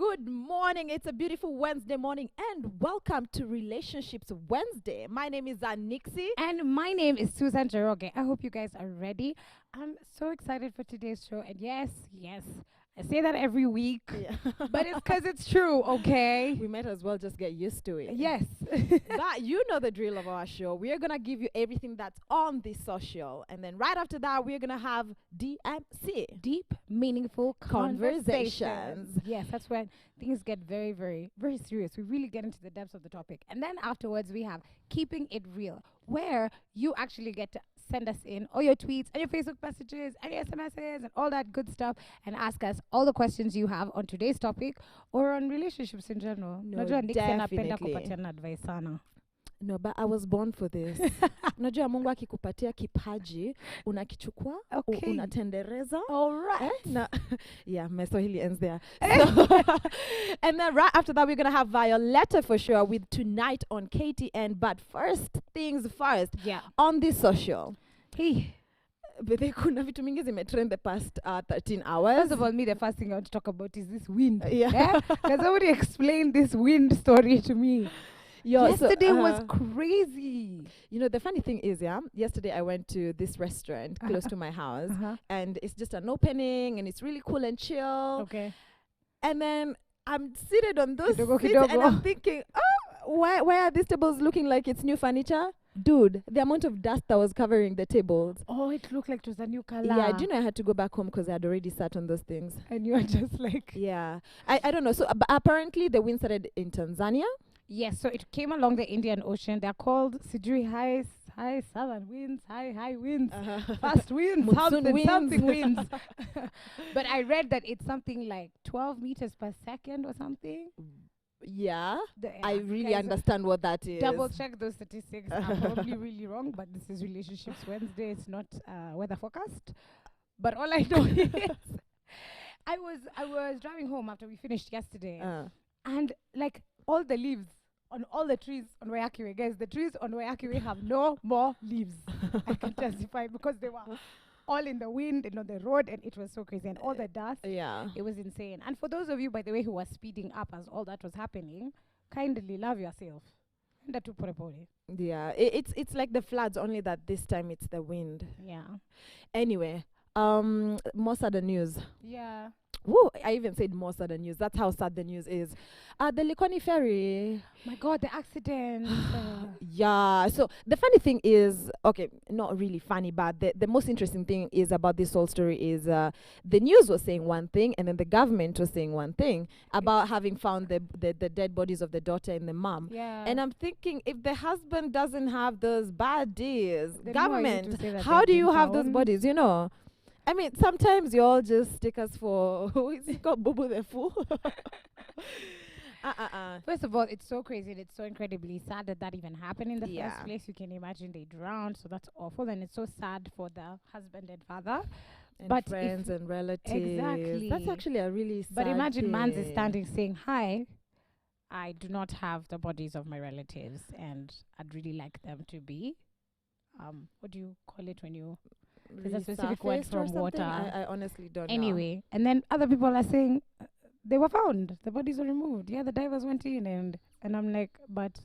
good morning. It's a beautiful Wednesday morning, and welcome to Relationships Wednesday. My name is Nixie. And my name is Susan Jeroge. I hope you guys are ready. I'm so excited for today's show. And yes, I say that every week, Yeah. but it's because it's true, okay? We might as well just get used to it. Yes. But you know the drill of our show. We are going to give you everything that's on the social. And then right after that, we're going to have DMC. Deep, meaningful Conversations. conversations. Yes, that's when things get very, very, very serious. We really get into the depths of the topic. And then afterwards, we have Keeping It Real, where you actually get to send us in all your tweets and your Facebook messages and your SMSs and all that good stuff and ask us all the questions you have on today's topic or on relationships in general. No, Najua Nixie anapenda definitely. kupatiana advice sana. No, but I was born for this. Unajua Mungu akikupatia kipaji, unakichukua, Okay. unatendereza. All right. No, yeah, my Swahili ends there. So and then right after that, we're going to have Violetta for sure with Tonight on KTN. But first things first, Yeah. on the social. Hey. But kuna vitu mingi zimetrend the past 13 hours. First of all, me, the first thing I want to talk about is this wind. Yeah. Can somebody explain this wind story to me? Yo, so, Yesterday was crazy. you know, the funny thing is, yesterday I went to this restaurant close to my house, and it's just an opening, and it's really cool and chill. Okay. And then I'm seated on those Kidogo, seats, and kidogo. I'm thinking, why are these tables looking like it's new furniture? Dude, the amount of dust that was covering the tables. Oh, it looked like it was a new color. Yeah, do you know I had to go back home because I had already sat on those things. And you are just like... Yeah. I don't know. So apparently the wind started in Tanzania. Yes, so it came along the Indian Ocean. They're called Sijui high southern winds, high winds, fast winds, Monsoon something winds. winds. But I read that it's something like 12 meters per second or something. Yeah. The, I really guys, understand what that is. double check those statistics. I'm probably really wrong, but this is Relationships Wednesday. It's not weather forecast. But all I know is I was driving home after we finished yesterday, and like all the leaves on all the trees on Wayakiwe, guys, the trees on Wayakiwe have no more leaves. I can testify because they were all in the wind and on the road, and it was so crazy, and all the dust. Yeah. It was insane. And for those of you, by the way, who were speeding up as all that was happening, kindly love yourself. Enda tu pole pole. Yeah. It's like the floods, only that this time it's the wind. Yeah. Anyway, more sad news. Yeah. Woo, I even said more sad news. That's how sad the news is. The Likoni ferry. My God, the accident. Yeah. So the funny thing is, okay, not really funny, but the most interesting thing is about this whole story is the news was saying one thing, and then the government was saying one thing about having found the dead bodies of the daughter and the mom. Yeah. And I'm thinking, if the husband doesn't have those bad days, Then who are you to government, say that how they've do been you have those found? bodies? You know, I mean, sometimes you all just take us for who is it called, Bubu the Fool. First of all, it's so crazy and it's so incredibly sad that that even happened in the Yeah. first place. You can imagine they drowned, so that's awful, and it's so sad for the husband and father. And But friends and relatives. Exactly. That's actually a really sad But imagine Mans is thing. standing saying, "Hi, I do not have the bodies of my relatives, and I'd really like them to be." What do you call it when you? There's a specific word Resurfaced or from something? water. I honestly don't know. Anyway, and then other people are saying they were found. The bodies were removed. Yeah, the divers went in, and I'm like, but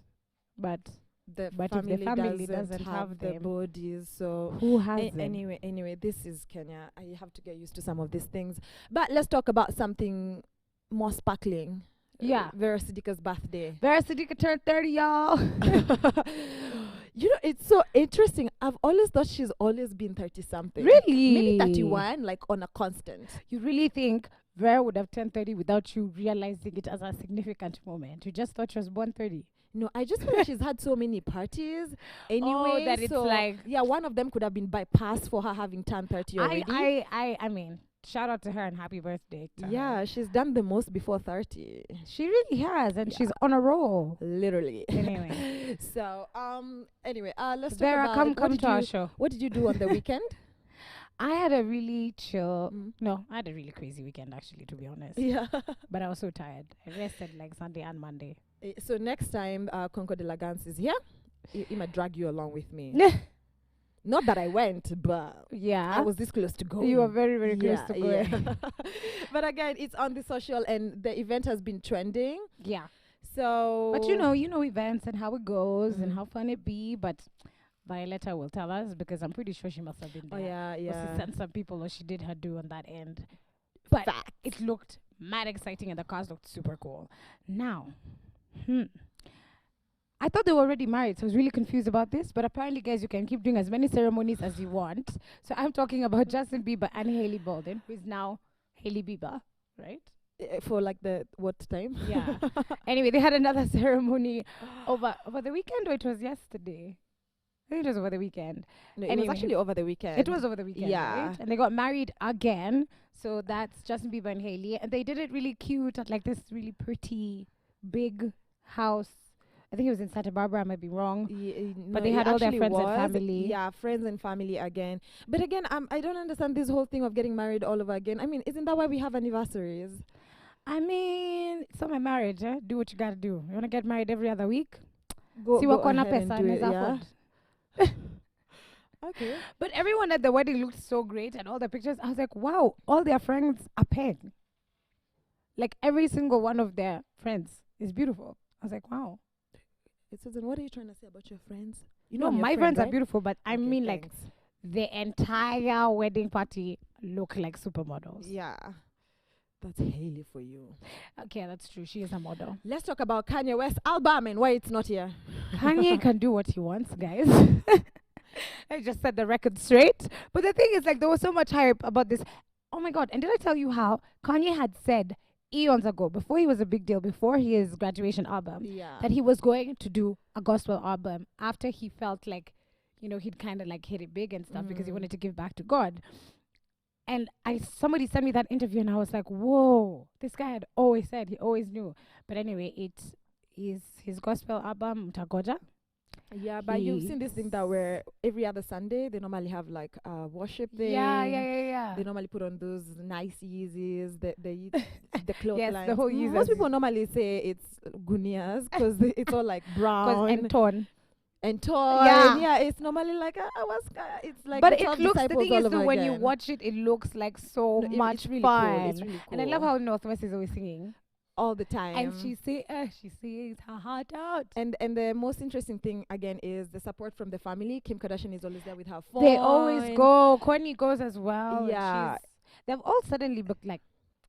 The But if the family, family doesn't doesn't have have the them, bodies, so who has them? anyway, this is Kenya. I have to get used to some of these things. But let's talk about something more sparkling. Yeah. Vera Sidika's birthday. Vera Sidika turned 30, y'all. You know, it's so interesting. I've always thought she's always been 30-something. Really? Maybe 31, like on a constant. You really think Vera would have turned 30 without you realizing it as a significant moment? You just thought she was born 30. No, I just feel like she's had so many parties. Anyway, that it's so like- yeah, one of them could have been bypassed for her having turned 30 already. I mean, shout out to her and happy birthday to her. Yeah, she's done the most before 30. She really has, and Yeah. she's on a roll. Literally. Anyway. So, anyway, let's Vera, talk about come to our show. what did you do on the weekend? I had a really chill, Mm. no, I had a really crazy weekend actually, to be honest. Yeah. But I was so tired. I rested like Sunday and Monday. So next time Conco de la Gans is here, he might drag you along with me. Not that I went, but Yeah. I was this close to going. You were very, very close to going. Yeah. But again, it's on the social, and the event has been trending. Yeah. So, But you know events and how it goes and Mhm. how fun it be. But Violetta will tell us because I'm pretty sure she must have been Oh there. yeah, Or she yeah. sent some people or she did her do on that end. But Fact. it looked mad exciting and the cars looked super cool. Now, I thought they were already married, so I was really confused about this. But apparently, guys, you can keep doing as many ceremonies as you want. So I'm talking about Justin Bieber and Hailey Baldwin, who is now Hailey Bieber, right? For like the what time? Yeah. Anyway, they had another ceremony over the weekend, or it was yesterday. I think it was over the weekend. No, it Anyway, was actually over the weekend. It was over the weekend, Yeah. right? And they got married again. So that's Justin Bieber and Hailey. And they did it really cute at like this really pretty big house. I think it was in Santa Barbara, I might be wrong. But they had all their friends and family. Yeah, friends and family again. But again, I don't understand this whole thing of getting married all over again. I mean, isn't that why we have anniversaries? I mean, it's not my marriage, eh? Do what you gotta do. You wanna get married every other week? Go, See go what corner ahead and pesa do it, anaweza yeah? afford. Okay. But everyone at the wedding looked so great, and all the pictures, I was like, wow, all their friends are paying. Like every single one of their friends is beautiful. I was like, wow. Susan, what are you trying to say about your friends? You No, I'm your my friend, friends are right? beautiful, but I Okay, mean, like, thanks. the entire wedding party look like supermodels. Yeah. That's Hailey for you. Okay, that's true. She is a model. Let's talk about Kanye West album and why it's not here. Kanye can do what he wants, guys. I just set the record straight. But the thing is, like, there was so much hype about this. Oh my God. And did I tell you how Kanye had said eons ago, before he was a big deal, before his graduation album, Yeah. that he was going to do a gospel album after he felt like, you know, he'd kind of like hit it big and stuff because he wanted to give back to God. And somebody sent me that interview and I was like, whoa, this guy had always said, he always knew. But anyway, it is his gospel album, Mtagoja. Yeah, but you've seen this thing that where every other Sunday they normally have like worship thing. Yeah. They normally put on those nice Yeezys, the cloth Yes, lines. the whole Most Yeezys. people normally say it's gunias because it's all like brown And torn. and torn. Yeah. Yeah, it's normally like it's like. But the it 12 looks, the disciples thing all is, over when you again. watch it, it looks like so No, much it's really fun. cool. It's really cool. And I love how Northwest is always singing. all the time. And she sings her heart out. And the most interesting thing again is the support from the family. Kim Kardashian is always there with her phone. They always go. Kourtney goes as well. and Yeah. they've all suddenly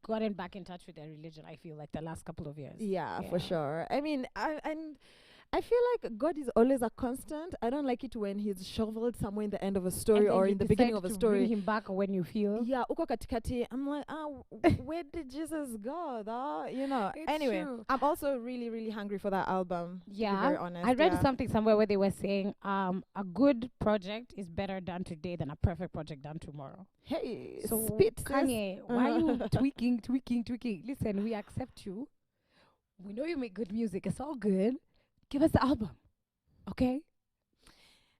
gotten back in touch with their religion, I feel like, the last couple of years. Yeah, for sure. I mean, I feel like God is always a constant. I don't like it when he's shoveled somewhere in the end of a story And then or you in the beginning decide of a to bring story. him back when you feel. Yeah, uko katikati. I'm like, where did Jesus go? Though? You know. It's Anyway, true. I'm also really, really hungry for that album. To be very Yeah, honest. I read yeah. something somewhere where they were saying a good project is better done today than a perfect project done tomorrow. Hey, So spit, sis. Kanye, why are you tweaking? Listen, we accept you. We know you make good music. It's all good. Give us the album, okay?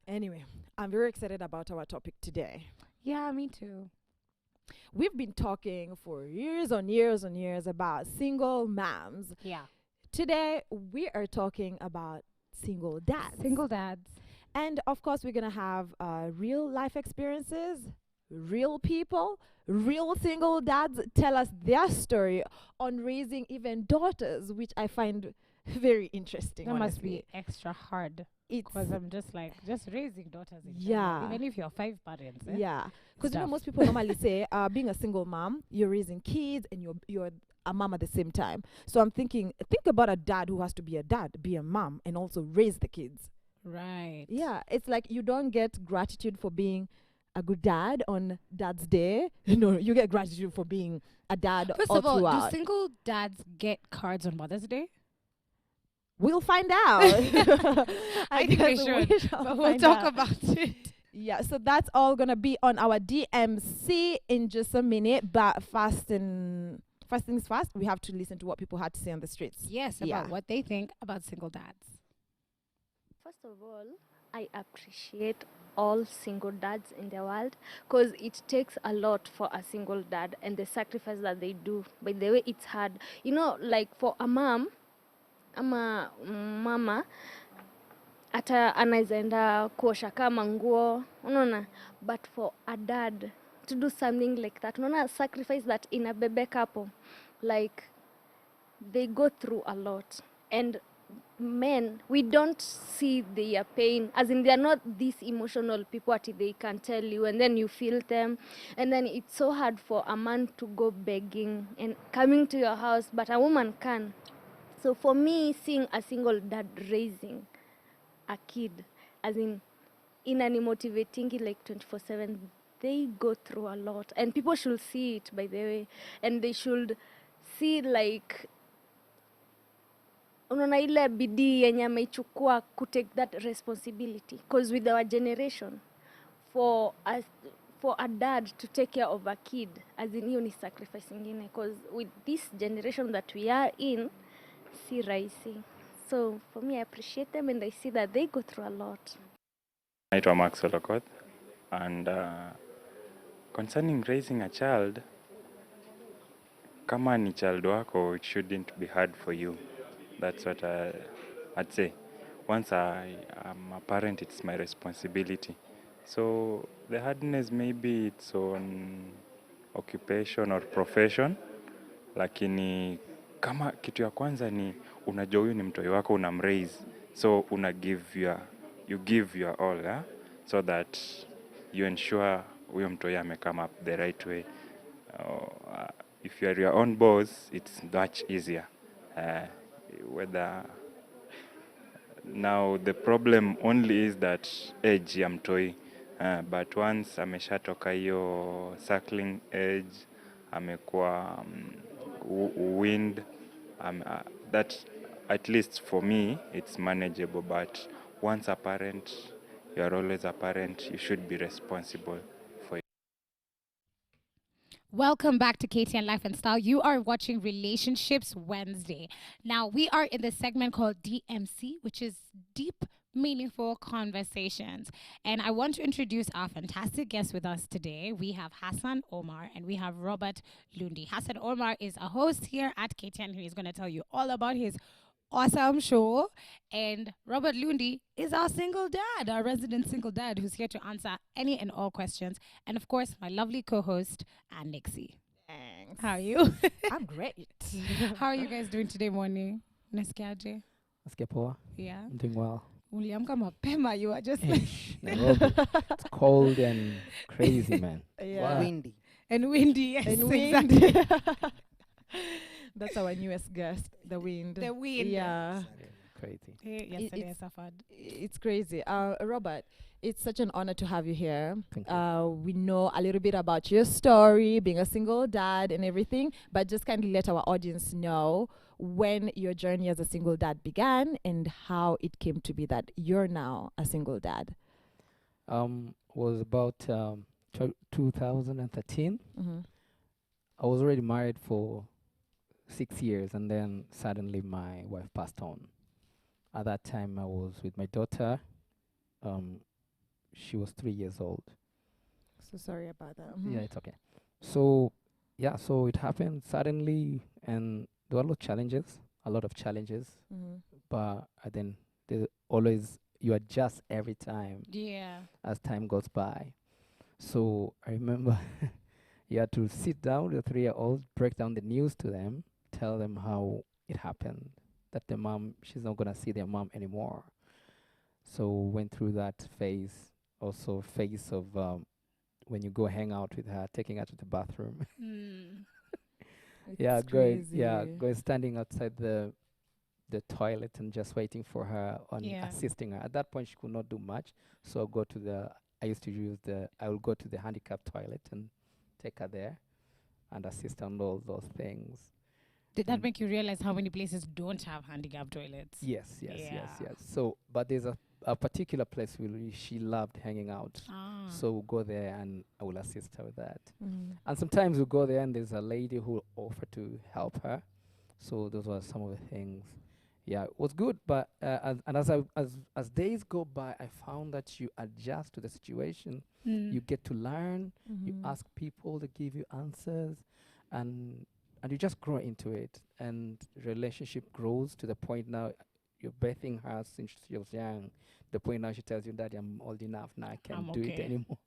Anyway, I'm very excited about our topic today. Yeah, me too. We've been talking for years on years on years about single moms. Yeah, Today, we are talking about single dads. single dads. And of course, we're going to have real life experiences, real people, real single dads tell us their story on raising even daughters, which I find very interesting. That must honestly. be extra hard It's because I'm just raising daughters. In Yeah. general, even if you're 5 parents. yeah, because Stuff. most people normally say being a single mom, you're raising kids and you're a mom at the same time. So I'm thinking, think about a dad who has to be a dad, be a mom, and also raise the kids. Right. Yeah, it's like you don't get gratitude for being a good dad on Dad's Day. No, you get gratitude for being a dad First all of all, do throughout. single dads get cards on Mother's Day? We'll find out. I think we guess should, shall But we'll find talk out. about it. Yeah, so that's all gonna be on our DMC in just a minute. But first things first, we have to listen to what people had to say on the streets. Yes, Yeah. about what they think about single dads. First of all, I appreciate all single dads in the world because it takes a lot for a single dad and the sacrifice that they do. By the way, it's hard. You know, like for a mom, I'm a mama, at hata anaweza enda kuosha kama nguo, unaona, but for a dad to do something like that, unaona sacrifice that inabebeka hapo, like they go through a lot. And men, we don't see their pain, as in they are not these emotional people that they can tell you and then you feel them, and then it's so hard for a man to go begging and coming to your house, but a woman can. So for me, seeing a single dad raising a kid, as in motivating like 24/7, they go through a lot, and people should see it, by the way, and they should see like unaona ile bidii yenye ameichukua take that responsibility, because with our generation, for a dad to take care of a kid, as in hiyo ni sacrifice ingine, because with this generation that we are in, si rahisi. So for me, I appreciate them and I see that they go through a lot. Naitwa Max Olokoth, and concerning raising a child, kama ni child wako, it shouldn't be hard for you. That's what I'd say. Once I'm a parent, it's my responsibility. So the hardness, maybe it's on occupation or profession, lakini kama kitu ya kwanza ni unajua huyu ni mtoi wako, unamraise, so you give your all, yeah? So that you ensure huyo mtoi come up the right way. If you are your own boss, it's much easier. Whether now the problem only is that age ya mtoi, but once ameshatoka hiyo suckling age, amekuwa wind, that at least for me it's manageable. But once a parent, you are always a parent, you should be responsible for it. Welcome back to KTN Life and Style. You are watching Relationships Wednesday. Now, we are in the segment called DMC, which is Deep Meaningful Conversations. And I want to introduce our fantastic guests with us today. We have Hassan Omar and we have Robert Lundi. Hassan Omar is a host here at KTN who is going to tell you all about his awesome show. And Robert Lundi is our single dad, our resident single dad, who's here to answer any and all questions. And of course, my lovely co-host, Ann Nixie. Thanks. How are you? I'm great. How are you guys doing today morning? Nasikiaje? Nasikia poa. Yeah. I'm doing well. Uliamka mapema, you are just like Nairobi. It's cold and crazy, man. Yeah. Windy. and windy. Yes, And exactly. wind. That's our newest guest, the wind. The wind. Yeah. Crazy. Yesterday I it's- suffered. It's crazy. Robert, it's such an honor to have you here. Thank you. We know a little bit about your story, being a single dad and everything, but just kindly let our audience know when your journey as a single dad began and how it came to be that you're now a single dad. Was about 2013. Mm-hmm. I was already married for 6 years, and then suddenly my wife passed on. At that time, I was with my daughter. She was 3 years old. So sorry about that. Yeah, it's okay. So, yeah, so it happened suddenly, and there were a lot of challenges, Mm-hmm. but then there's always, you adjust every time Yeah. as time goes by. So I remember you had to sit down with the 3-year-old, break down the news to them, tell them how it happened, that the mom, she's not going to see their mom anymore. So went through that phase, also phase of when you go hang out with her, taking her to the bathroom. Mm. Yeah, It's going standing outside the toilet and just waiting for her on Yeah. assisting her. At that point, she could not do much, so I will go to the handicapped toilet and take her there and assist on all those things. Did that Mm. make you realize how many places don't have handicap toilets? Yes. Yeah. So, but there's a particular place where she loved hanging out. Ah. So we'll go there and I will assist her with that. Mm-hmm. And sometimes we'll go there and there's a lady who will offer to help her. So those were some of the things. Yeah, it was good, but as days go by, I found that you adjust to the situation. Mm. You get to learn. You Mm-hmm. ask people to give you answers, and you just grow into it. And relationship grows to the point now you're birthing her since she was young. The point now she tells you, Daddy, I'm old enough now, I can't I'm do it okay. anymore.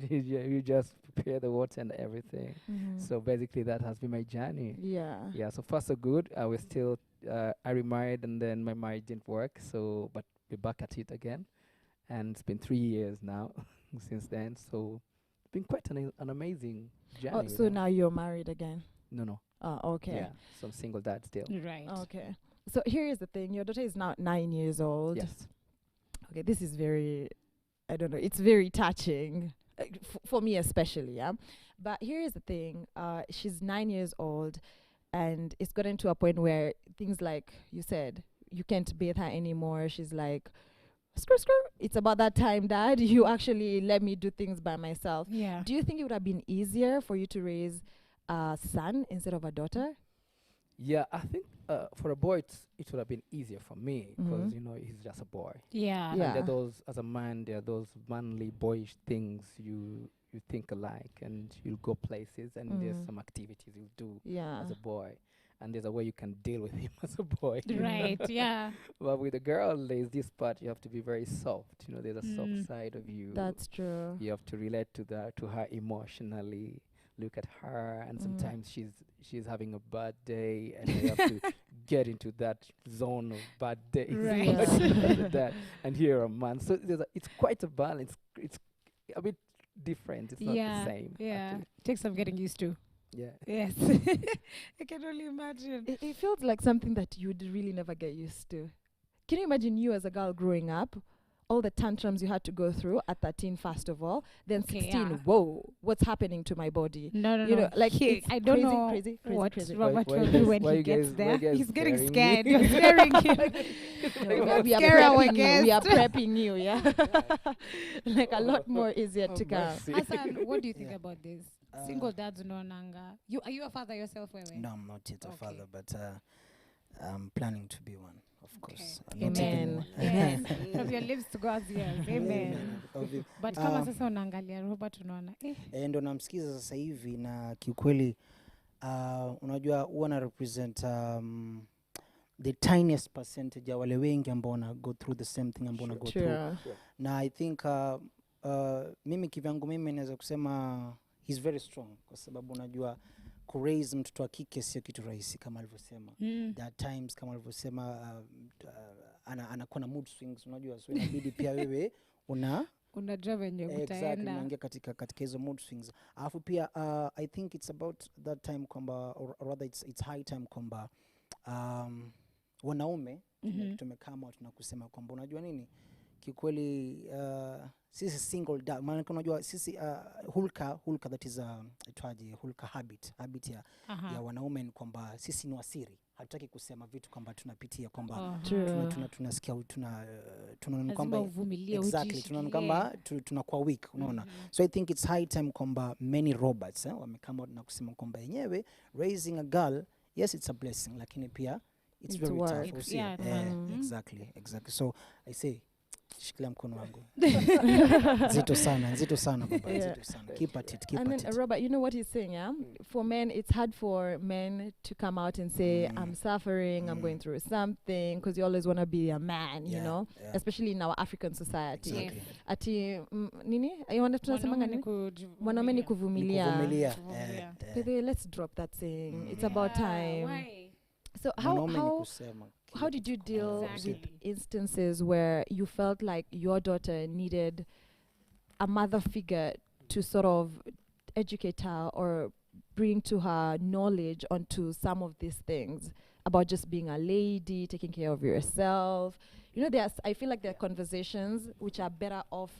You just prepare the water and everything. Mhm. So basically, that has been my journey. Yeah. Yeah, so far so good. We're still, I remarried and then my marriage didn't work. So, but we're back at it again. And it's been 3 years now since then. So it's been quite an amazing Oh, journey. so now you're married again. No, no. Oh, okay. Yeah, so I'm single dad still. Right. Okay. So here is the thing. Your daughter is now 9 years old. Yes. Okay, this is very, I don't know, it's very touching for me especially, yeah. But here is the thing. She's 9 years old, and it's gotten to a point where things like you said, you can't bathe her anymore. She's like, screw, screw. It's about that time, Dad. You actually let me do things by myself. Yeah. Do you think it would have been easier for you to raise a son instead of a daughter? Yeah, I think for a boy it would have been easier for me because Mhm. you know he's just a boy. Yeah. Yeah. And there are those, as a man, there are those manly boyish things you think alike, and you'll go places, and there's Mm. some activities you'll do Yeah. as a boy, and there's a way you can deal with him as a boy. Right. Yeah. But with a girl, there's this part you have to be very soft. You know, there's a Mm. soft side of you. That's true. You have to relate to her emotionally. Look at her, and Mm. sometimes she's having a bad day, and you have to get into that zone of bad days. Right. Yeah. that, and here a man. So it's quite a balance. It's a bit different. It's not Yeah. the same. Yeah. actually. Takes some getting used to. Yeah. Yes. I can only imagine. It feels like something that you'd really never get used to. Can you imagine you as a girl growing up, all the tantrums you had to go through at 13, first of all, then Okay, 16, yeah. whoa, what's happening to my body? No, You know, like He- it's I don't crazy, know crazy, crazy, what crazy. Robert Why will you do guys- when why he you gets guys- why there. you guys He's getting scaring scared. me? You're scaring him. No, we are Scare our prepping you. We are guest. prepping you, yeah. Like a lot more is yet to come. Hassan, what do you think Yeah. about this? Single dads no nanga. Are you a father yourself, Wewe? No, I'm not yet a Okay. father, but I'm planning to be one, of course. I'm Amen. not even one. Yes. From your lips to God's ears. Amen. Obvi- But kama sasa unaangalia Robert unaona ndo namsikiza sasa hivi na kiukweli unajua huwa na represent the tiniest percentage ya wale wengi ambao wana go through the same thing ambao wana go through. Sure. Na I think mimi kivyangu mimi naweza kusema he's very strong kwa sababu unajua kuraise mtoto wa kike sio kitu rahisi kama alivyosema. There are times kama alivyosema anakuwa na mood swings unajua, so inabidi pia wewe unajua venye exactly utaenda. unaingia katika hizo mood swings. Alafu pia I think it's about that time kwamba or rather it's high time kwamba wanaume tumekama tunakusema kwamba unajua nini kikweli sisi single dad, maana unajua sisi hulka that is itwaje hulka habit ya wanaume ni kwamba sisi ni wasiri, hatutaki kusema vitu kwamba tunapitia kwamba tunasikia tunaona kwamba exactly tunaona kwamba tunakuwa weak, unaona. So I think it's high time kwamba many robots wamekama na kusema kwamba yenyewe raising a girl, yes it's a blessing, lakini pia it's very work. tough. Yeah, Exactly. So I say shikilia mkono wangu. Nzito sana baba, Yeah. nzito sana. Keep at it. And then Robert, you know what he's saying, yeah? For men, it's hard for men to come out and say, I'm suffering, I'm going through something, because you always want to be a man, you know, especially in our African society. Exactly. Ati nini? You want to say mwanaume ni kuvumilia. Kuvumilia. By the way, let's drop that saying. It's about time. Why? So how did you deal Exactly. with instances where you felt like your daughter needed a mother figure to sort of educate her or bring to her knowledge onto some of these things about just being a lady, taking care of yourself? You know, I feel like there are conversations which are better off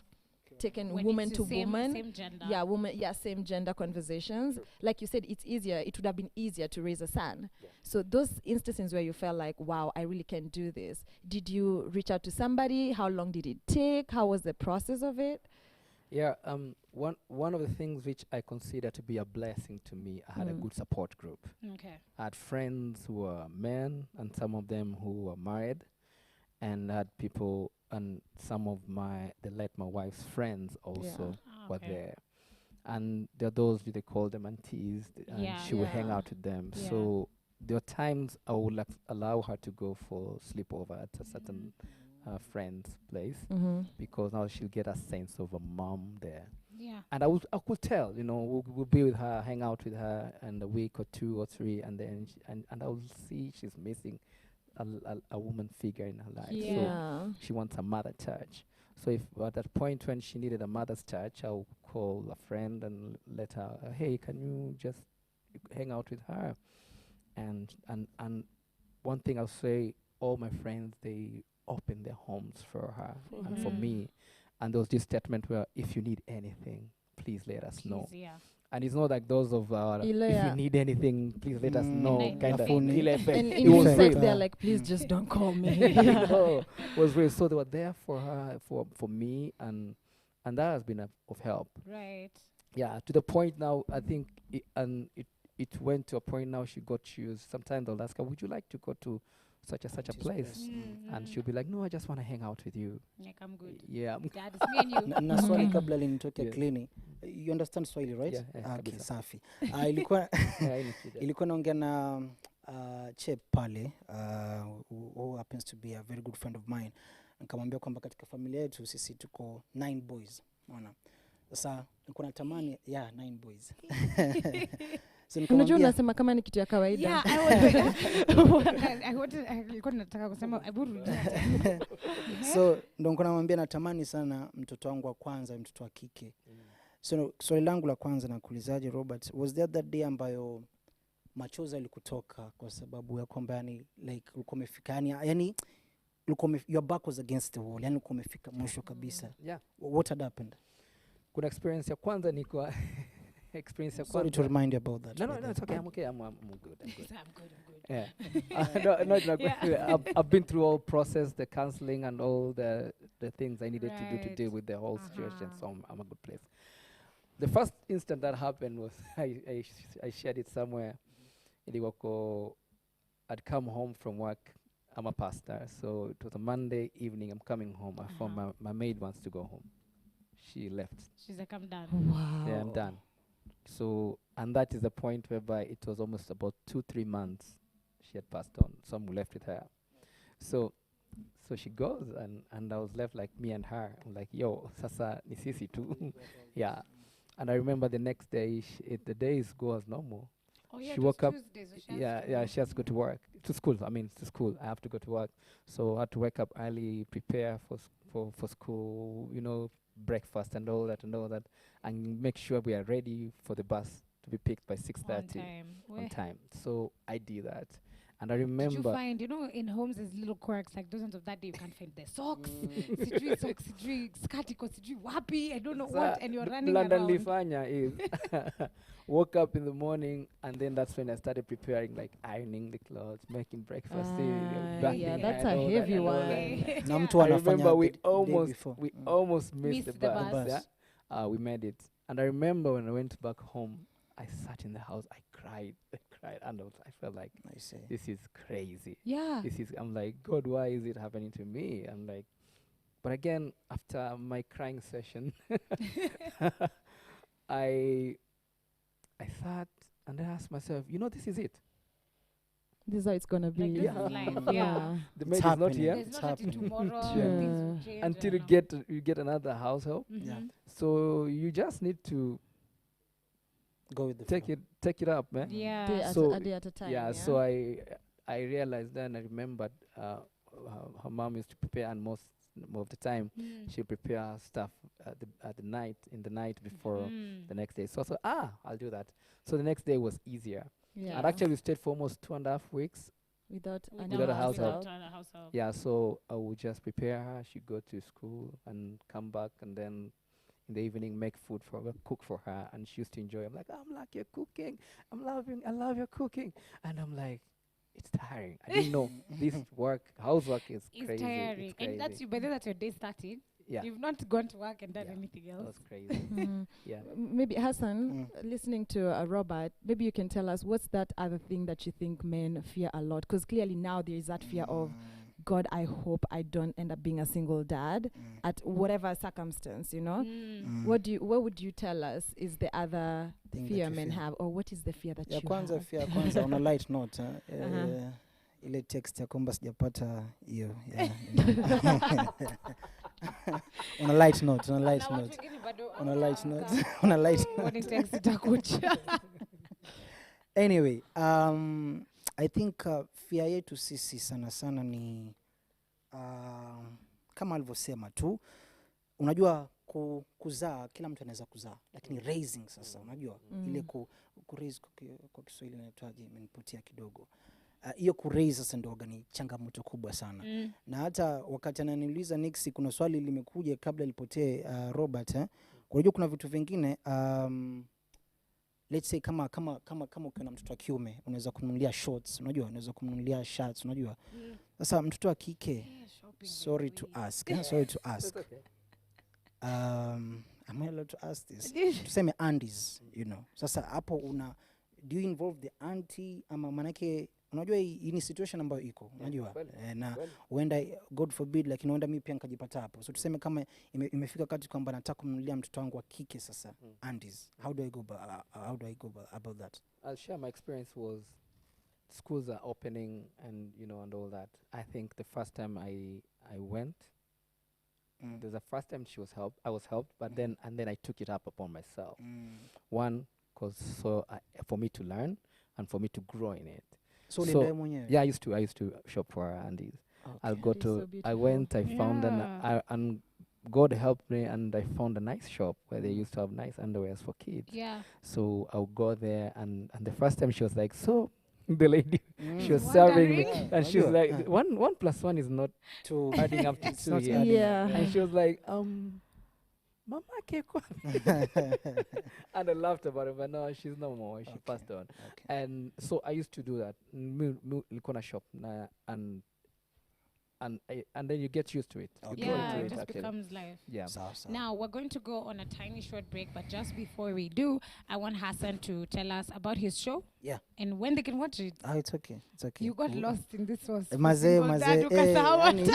taken When woman it's to the same- woman. same gender. Yeah, same gender conversations. Like you said, it would have been easier to raise a son. So those instances where you felt like, wow, I really can do this. Did you reach out to somebody? How long did it take? How was the process of it? Yeah, one of the things which I consider to be a blessing to me, I had a good support group. Okay. I had friends who were men, and some of them who were married, and I had people, and some of my wife's friends also were there. And there are those they call them aunties, and Yeah. she would hang Yeah. out with them. Yeah. So there are times I would like allow her to go for sleepover at a certain friend's place Mm-hmm. because now she'll get a sense of a mom there. Yeah. And I could tell, we'll be with her, hang out with her, and a week or 2 or 3, and then and I will see she's missing a woman figure in her life. Yeah. So Yeah. she wants a mother touch. So if at that point when she needed a mother's touch, I'll call a friend and let her, hey, can you just hang out with her? And one thing I'll say, all my friends, they open their homes for her and for Mhm. me. And there was this statement where, if you need anything, please let us know. Please, yeah. And it's not like those of if Ilea. you need anything, please let us know. Like Kind of Afuni. Ile effect. And It in was hindsight, real. they're like, please just don't call me. No, it was real. So they were there for her, for me, and that has been of help. Right. Yeah, to the point now, I think, it went to a point now she got choose. Sometimes they'll ask her, would you like to go to such a This place? place. And she'll be like, no, I just want to hang out with you. Like, I'm good. Yeah. Dad, it's me and you. Na swali kabla linitoke Yes. klini, you understand Swahili, right? Yeah, yeah, Okay, kabisa. safi. Ilikuwa Yeah, haina shida. ilikuwa naongea na Chep pale who happens to be a very good friend of mine. Nikamwambia kwamba katika familia yetu sisi tuko 9 boys. Unaona? Sasa nilikuwa natamani 9 boys. So Unajua nikamwambia unasema kama ni kitu ya kawaida. Yeah, nilikuwa nataka kusema hebu rudia. so ndo nilikuwa namwambia natamani sana mtoto wangu wa kwanza, mtoto wa kike. So swali langu la kwanza nakuulizaje Robert, was there that day ambayo machozi yalikutoka kwa sababu ya kwamba yani like ulikuwa umefika yani ulikuwa your back was against the wall, yani ulikuwa umefika mwisho kabisa? Yeah. What had happened? Kuna experience ya kwanza ni kwa experience ya Sorry to kwanza. remind you about that. No, by the it's okay. way. I'm okay. I'm good. I'm good. I'm good. Yeah. No, like Yeah. I've been through all process, the counseling and all the things I needed to do to Right. deal with the whole situation. So Uh-huh. I'm a good place. The first instant that happened was I shared it somewhere. I'd come home from work. I'm a pastor, so it was a Monday evening. I'm coming home. I found my maid wants to go home. She left. She's like, I'm done. Wow. Yeah, I'm done. So, and that is the point whereby it was almost about 2-3 months she had passed on. Some were left with her. So she goes, and I was left like me and her. I'm like, yo, sasa ni sisi tu. Yeah. And I remember the next day, the days go as normal. Oh, yeah, She it woke was up. Tuesday, so she has Yeah, to yeah, go. she has to go to work. To school. I have to go to work. So I had to wake up early, prepare for school, breakfast and all that, and make sure we are ready for the bus to be picked by 6:30 on time. So I did that. And I Did you remember find, in homes there's little quirks, like dozens of that day you can't find the socks, sijui socks, sijui skati ko sijui wapi, I don't know what, and you're running London around. Lifanya is woke up in the morning, and then that's when I started preparing, like ironing the clothes, making breakfast. bathing Yeah, her that's and a all that heavy and all one. that. Na mtu I anafanya remember we the day before. almost missed the Missed the bus. bus. Yeah? We made it. And I remember when I went back home, I sat in the house, I cried, and I felt like, I see. this is crazy. Yeah. I'm like, God, why is it happening to me? I'm like, but again, after my crying session, I thought, and I asked myself, this is it. This is how it's gonna be. Like, this Yeah. is life. Yeah. Yeah. The It's maid is not happening. here There's It's not until happening. tomorrow True. things will change. until I you don't know. get another household. Yeah. Mhm. So you just need to Go with the take flow. it up, man. Day Yeah. at So, a day at a time. Yeah, so I realized then, I remembered her mom used to prepare, and most of the time Mm. she'll prepare stuff in the night before Mm. the next day. So I'll do that. So the next day was easier. Yeah. And actually we stayed for almost 2.5 weeks. without Without a household. Without a household. Yeah, so I would just prepare her, she'd go to school and come back, and then in the evening make food for her, cook for her, and she used to enjoy. I'm like, I'm like, you're cooking. I love your cooking. And I'm like, it's tiring. I didn't know this housework is It's crazy. tiring. It's crazy. And that's by then that's your day started. Yeah, You've not gone to work and done Yeah. anything that else. was crazy. Mm. Yeah. Maybe Hassan, listening to Robert, maybe you can tell us what's that other thing that you think men fear a lot? Because clearly now there is that fear of God, I hope I don't end up being a single dad at whatever circumstance, you know. What would you tell us is the other Thing that fear you men fear. have, or what is the fear that Ya you kwanza have? fear ya kwanza on a light note Uh-huh. ile text ya kwamba sijapata hiyo on a light note, on a light note, on a light note, on a light note. Anyway, I think fear yetu sisi sana sana ni kama alivyosema tu, unajua kuzaa, kila mtu anaweza kuzaa, lakini raising sasa, unajua ile raise kwa Kiswahili inaitwaje, imenipotea kidogo. Hiyo raise sasa ndio gani changamoto kubwa sana. Na hata wakati ananiuliza Nixie, kuna swali limekuja kabla ilipotee Robert, unajua kuna vitu vingine let's say kama ukiona mtoto wa kiume unaweza kumnunulia shorts, unajua unaweza kumnunulia shirts, unajua. Sasa mtoto wa kike, sorry to ask. Am I allowed to ask this? Tuseme aunties, you know. Sasa hapo do you involve the auntie ama manake unajua hii ni situation ambayo iko, unajua na huenda God forbid, lakini huenda mimi pia nikajipata hapo. So tuseme kama imefika wakati kwamba nataka kumnunulia mtoto wangu wa kike sasa aunties, how do I go about that? I'll share my experience. Was schools are opening and and all that. I think the first time I went, there's a first time I was helped, but then I took it up upon myself. One, because for me to learn and for me to grow in it. So yeah, I used to shop for aunties. Okay. I'll go That is to so I went, I found Yeah. and God helped me, and I found a nice shop where they used to have nice underwears for kids. Yeah. So I'll go there, and the first time she was like, so the lady, she was Wondering. serving me, Yeah, and she was unajua. like, one plus one is not To adding up to it's two not here. adding Yeah. up, And she was like, Mama Keko. And I laughed about it, but no, she's no more. She passed on. Okay. And so I used to do that. Nilikuwa na shop and then you get used to it. You Okay. grow Yeah, into it it just actually. becomes life. Yeah. Sawa, sawa. Now, we're going to go on a tiny short break, but just before we do, I want Hassan to tell us about his show. Yeah. And when they can watch it. It's okay. It's okay. You got lost in this was. Mazee, yani,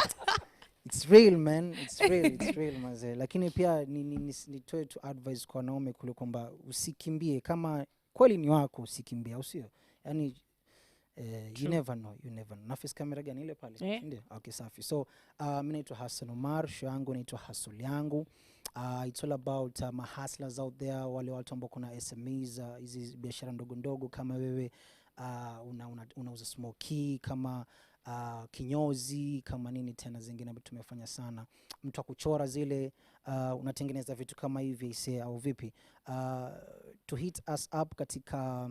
it's real man, it's real mazee. Lakini pia nitoe tu advice kwa wanaume kule kwamba usikimbie, kama kweli ni wako usikimbie, au sio? Yani you never know. Nafisi kamera gani ile pale? Ndio. Okay, safi. So mimi naitwa Hassan Omar, show yangu inaitwa Hustle yangu. It's all about hustlers out there, wale watu ambao kuna SMEs, hizi biashara ndogo ndogo, kama wewe unauza smoky, kama kinyozi, kama nini tena zingine ambazo tumefanya sana, mtu akuchora zile, unatengeneza vitu kama hivi au vipi, to hit us up katika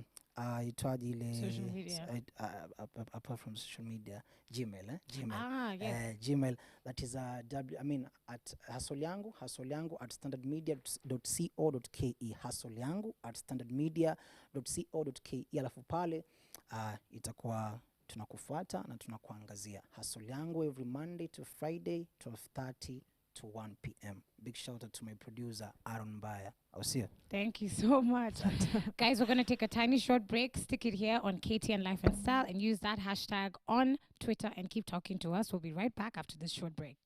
itwaje ile Social media. Apart from social media, Gmail. Yes. Gmail, that is at hustle yangu at standardmedia.co.ke, hustle yangu at standardmedia.co.ke, alafu pale itakuwa tunakufuata na tunakuangazia. Hustle yangu every Monday to Friday 12:30 to 1 p.m. Big shout out to my producer Aaron Mbaya. I'll see you. Thank you so much. Guys, we're going to take a tiny short break. Stick it here on KTN Life and Style and use that hashtag on Twitter and keep talking to us. We'll be right back after this short break.